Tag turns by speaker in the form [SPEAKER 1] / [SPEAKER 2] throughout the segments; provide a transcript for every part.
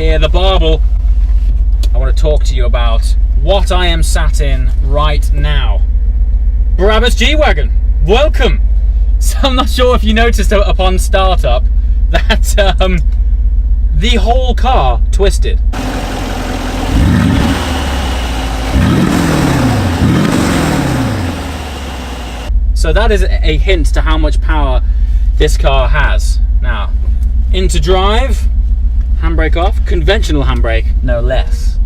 [SPEAKER 1] here, the Barbel, I want to talk to you about what I am sat in right now. Brabus G-Wagon, welcome! So I'm not sure if you noticed upon startup that the whole car twisted. So that is a hint to how much power this car has. Now, into drive, handbrake off, conventional handbrake, no less.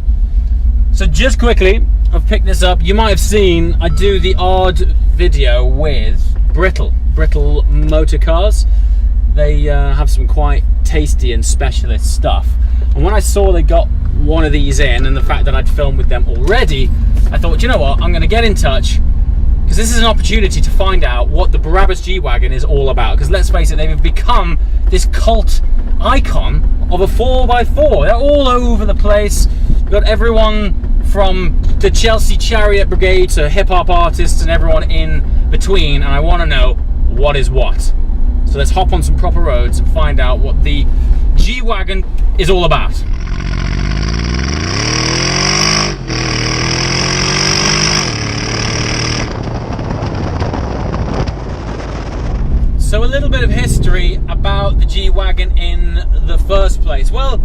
[SPEAKER 1] So just quickly, I've picked this up. You might have seen I do the odd video with Brittle motor cars. They have some quite tasty and specialist stuff. And when I saw they got one of these in, and the fact that I'd filmed with them already, I thought, you know what, I'm going to get in touch, because this is an opportunity to find out what the Brabus G-Wagon is all about. Because let's face it, they've become this cult icon of a 4x4. They're all over the place. You've got everyone from the Chelsea Chariot Brigade to hip-hop artists and everyone in between, and I want to know what is what. So let's hop on some proper roads and find out what the G-Wagon is all about. So a little bit of history about the G-Wagon in the first place. Well,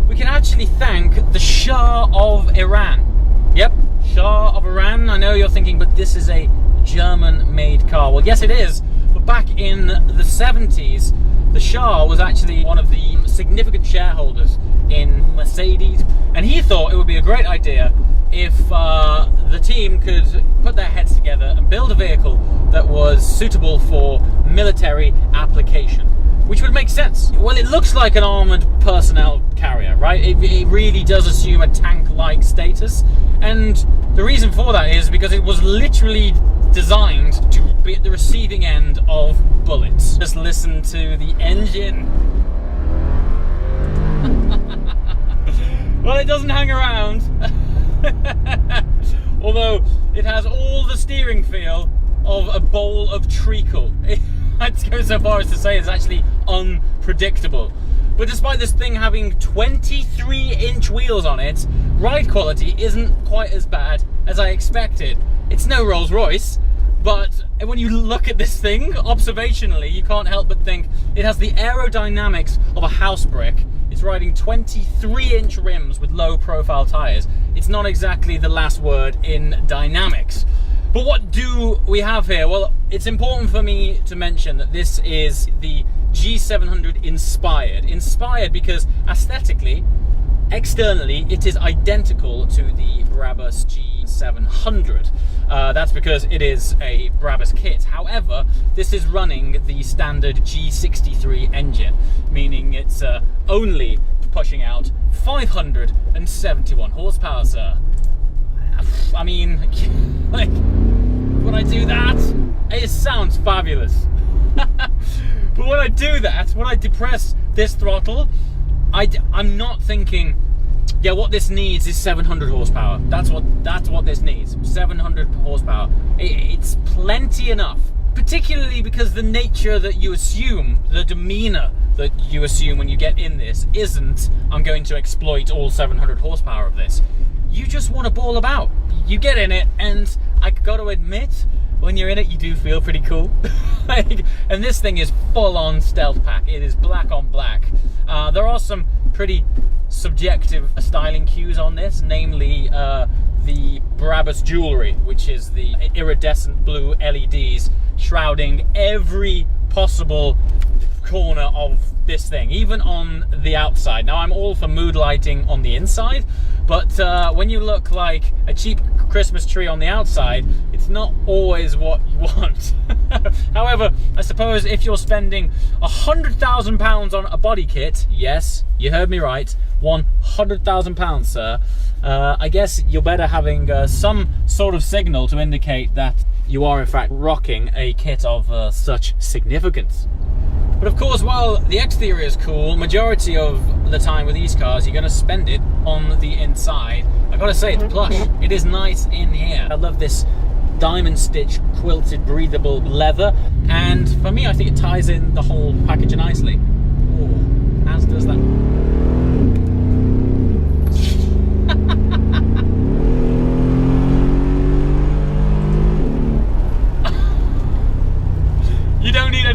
[SPEAKER 1] we can actually thank the Shah of Iran. Yep, Shah of Iran. I know you're thinking, but this is a German-made car. Well, yes it is, but back in the 70s, the Shah was actually one of the significant shareholders in Mercedes, and he thought it would be a great idea if the team could put their heads together and build a vehicle that was suitable for military application, which would make sense. Well, it looks like an armoured personnel carrier, right? It really does assume a tank-like status, and the reason for that is because it was literally designed to be at the receiving end of bullets. Just listen to the engine. Well, it doesn't hang around. Although it has all the steering feel of a bowl of treacle. I'd go so far as to say it's actually unpredictable. But despite this thing having 23-inch wheels on it, ride quality isn't quite as bad as I expected. It's no Rolls Royce, but when you look at this thing observationally, you can't help but think it has the aerodynamics of a house brick. It's riding 23-inch rims with low-profile tyres. It's not exactly the last word in dynamics. But what do we have here? Well, it's important for me to mention that this is the G700 inspired. Inspired because aesthetically, externally, it is identical to the Brabus G700. That's because it is a Brabus kit. However, this is running the standard G63 engine, meaning it's only pushing out 571 horsepower, sir. I mean, like, when I do that, it sounds fabulous. But when I do that, when I depress this throttle, I'm not thinking, yeah, what this needs is 700 horsepower. That's what this needs. 700 horsepower. It's plenty enough. Particularly because the nature that you assume, the demeanor that you assume when you get in this isn't, I'm going to exploit all 700 horsepower of this. You just want to ball about. You get in it, and I got to admit, when you're in it, you do feel pretty cool. And this thing is full-on stealth pack. It is black on black. There are some pretty subjective styling cues on this, namely the Brabus jewellery, which is the iridescent blue LEDs shrouding every possible corner of this thing, even on the outside. Now, I'm all for mood lighting on the inside, but when you look like a cheap Christmas tree on the outside, it's not always what you want. However, I suppose if you're spending £100,000 on a body kit, yes, you heard me right, £100,000, sir, I guess you're better having some sort of signal to indicate that you are in fact rocking a kit of such significance. But of course, while the exterior is cool, majority of the time with these cars, you're going to spend it on the inside. I gotta say, it's plush. It is nice in here. I love this diamond stitch quilted breathable leather, and for me, I think it ties in the whole package nicely. Ooh, as does that.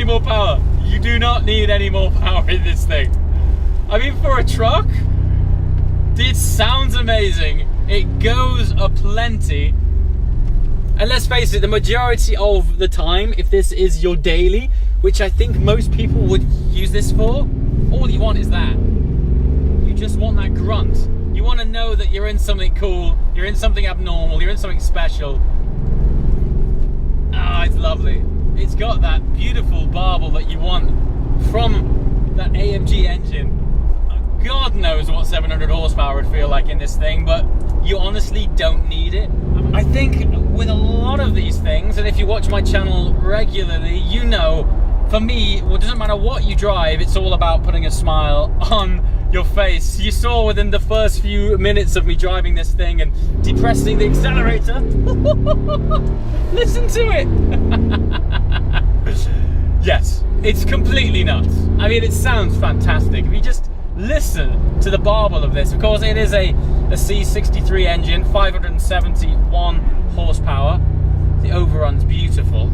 [SPEAKER 1] more power. You do not need any more power in this thing. I mean, for a truck, it sounds amazing. It goes aplenty. And let's face it, the majority of the time, if this is your daily, which I think most people would use this for, all you want is that. You just want that grunt. You want to know that you're in something cool, you're in something abnormal, you're in something special. Ah, it's lovely. It's got that beautiful barble that you want from that AMG engine. God knows what 700 horsepower would feel like in this thing, but you honestly don't need it. I think with a lot of these things, and if you watch my channel regularly, you know, for me, well, it doesn't matter what you drive, it's all about putting a smile on your face. You saw within the first few minutes of me driving this thing and depressing the accelerator. Listen to it. Yes, it's completely nuts. I mean, it sounds fantastic. If you just listen to the barble of this, of course, it is a C63 engine, 571 horsepower. The overrun's beautiful.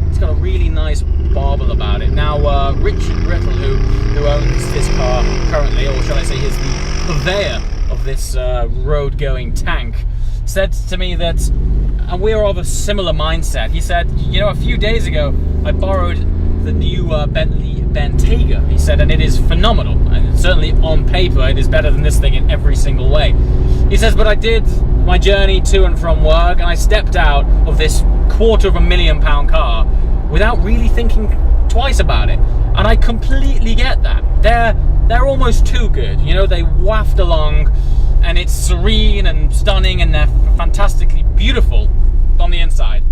[SPEAKER 1] It's got a really nice barble about it. Now, Richard Brittle, who owns this car currently, or shall I say is the purveyor of this road-going tank, said to me that, and we're of a similar mindset, he said, you know, a few days ago, I borrowed the new Bentley Bentayga, he said, and it is phenomenal. And certainly on paper, it is better than this thing in every single way. He says, but I did my journey to and from work, and I stepped out of this £250,000 car without really thinking twice about it. And I completely get that. They're almost too good. You know, they waft along, and it's serene and stunning, and they're fantastically beautiful on the inside.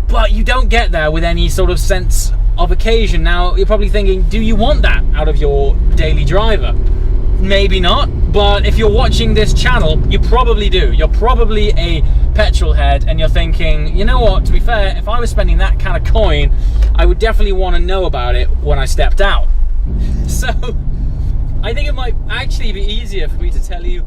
[SPEAKER 1] But you don't get there with any sort of sense of occasion. Now, you're probably thinking, do you want that out of your daily driver? Maybe not, but if you're watching this channel, you probably do. You're probably a petrol head, and you're thinking, you know what, to be fair, if I was spending that kind of coin, I would definitely want to know about it when I stepped out. So, I think it might actually be easier for me to tell you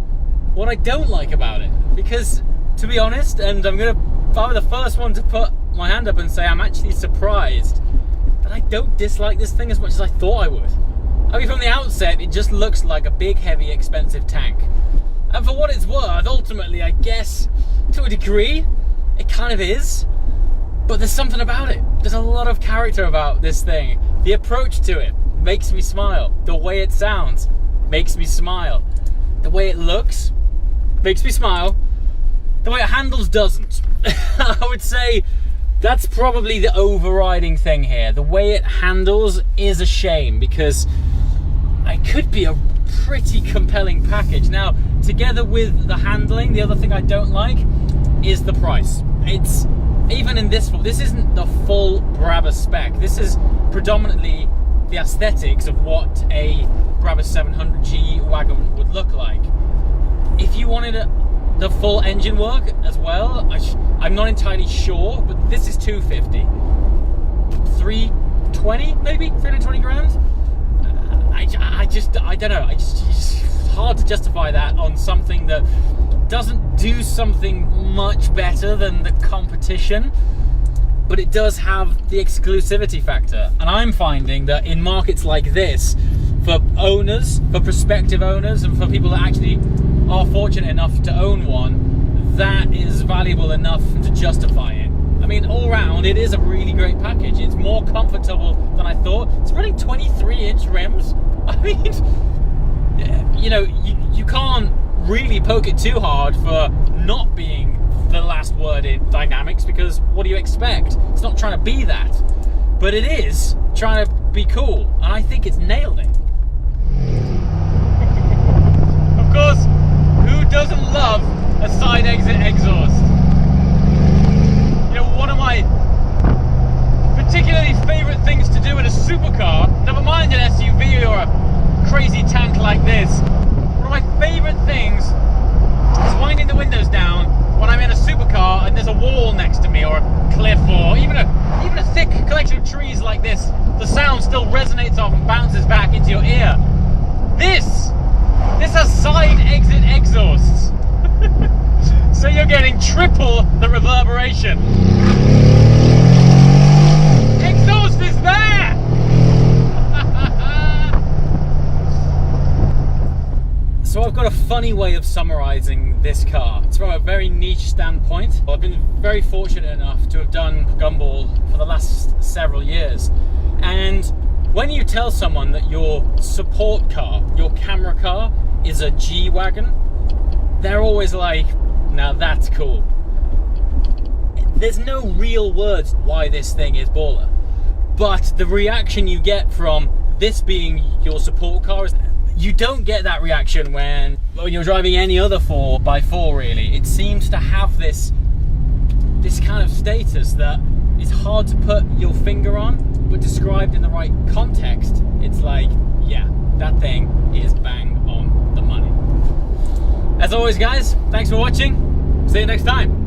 [SPEAKER 1] what I don't like about it. Because, to be honest, and I'm the first one to put my hand up and say I'm actually surprised that I don't dislike this thing as much as I thought I would. I mean, from the outset, it just looks like a big, heavy, expensive tank. And for what it's worth, ultimately, I guess, to a degree, it kind of is. But there's something about it. There's a lot of character about this thing. The approach to it makes me smile. The way it sounds makes me smile. The way it looks makes me smile. The way it handles doesn't. I would say that's probably the overriding thing here. The way it handles is a shame, because it could be a pretty compelling package. Now, together with the handling, the other thing I don't like is the price. It's, even in this isn't the full Brabus spec. This is predominantly the aesthetics of what a Brabus 700G wagon would look like. If you wanted the full engine work as well, I'm not entirely sure, but this is 250, 320 maybe, 320 grand. I don't know. It's hard to justify that on something that doesn't do something much better than the competition, but it does have the exclusivity factor. And I'm finding that in markets like this, for owners, for prospective owners, and for people that actually are fortunate enough to own one, that is valuable enough to justify it. I mean, all round, it is a really great package. It's more comfortable than I thought. It's running 23-inch rims. I mean, you know, you can't really poke it too hard for not being the last word in dynamics, because what do you expect? It's not trying to be that. But it is trying to be cool, and I think it's nailed it. Of course, who doesn't love a side exit exhaust? You know, one of my particularly favourite things to do in a supercar, never mind an SUV or a crazy tank like this, one of my favourite things is winding the windows down when I'm in a supercar and there's a wall next to me, or a cliff, or even a thick collection of trees like this. The sound still resonates off and bounces back into your ear. This has side exit exhausts. So you're getting triple the reverberation. Exhaust is funny way of summarizing this car. It's from a very niche standpoint. I've been very fortunate enough to have done Gumball for the last several years. And when you tell someone that your support car, your camera car, is a G-Wagon, they're always like, now that's cool. There's no real words why this thing is baller. But the reaction you get from this being your support car is, you don't get that reaction when you're driving any other 4x4 really. It seems to have this kind of status that is hard to put your finger on, but described in the right context, it's like, yeah, that thing is bang on the money. As always guys, thanks for watching. See you next time.